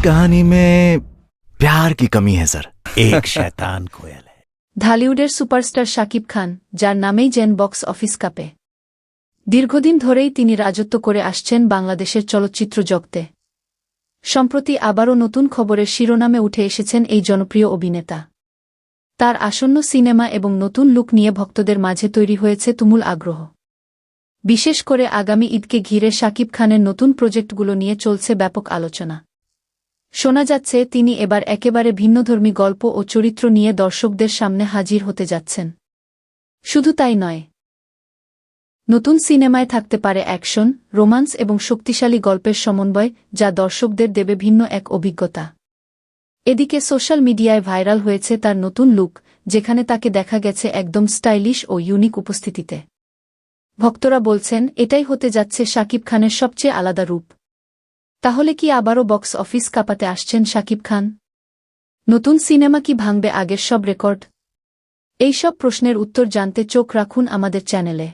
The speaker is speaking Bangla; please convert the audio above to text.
कहानी में प्यार की कमी है सर। एक शैतान कोयल है। ঢালিউডের সুপারস্টার শাকিব খান, যার নামেই যেন বক্স অফিস কাঁপে। দীর্ঘদিন ধরেই তিনি রাজত্ব করে আসছেন বাংলাদেশের চলচ্চিত্র জগতে। সম্প্রতি আবারও নতুন খবরের শিরোনামে উঠে এসেছেন এই জনপ্রিয় অভিনেতা। তার আসন্ন সিনেমা এবং নতুন লুক নিয়ে ভক্তদের মাঝে তৈরি হয়েছে তুমুল আগ্রহ। বিশেষ করে আগামী ঈদকে ঘিরে শাকিব খানের নতুন প্রজেক্টগুলো নিয়ে চলছে ব্যাপক আলোচনা। শোনা যাচ্ছে তিনি এবার একেবারে ভিন্নধর্মী গল্প ও চরিত্র নিয়ে দর্শকদের সামনে হাজির হতে যাচ্ছেন। শুধু তাই নয়, নতুন সিনেমায় থাকতে পারে অ্যাকশন, রোমান্স এবং শক্তিশালী গল্পের সমন্বয়, যা দর্শকদের দেবে ভিন্ন এক অভিজ্ঞতা। এদিকে সোশ্যাল মিডিয়ায় ভাইরাল হয়েছে তার নতুন লুক, যেখানে তাকে দেখা গেছে একদম স্টাইলিশ ও ইউনিক উপস্থিতিতে। ভক্তরা বলছেন এটাই হতে যাচ্ছে শাকিব খানের সবচেয়ে আলাদা রূপ। তাহলে কি আবারও বক্স অফিস কাঁপাতে আসছেন শাকিব খান? নতুন সিনেমা কি ভাঙবে আগের সব রেকর্ড? এই সব প্রশ্নের উত্তর জানতে চোখ রাখুন আমাদের চ্যানেলে।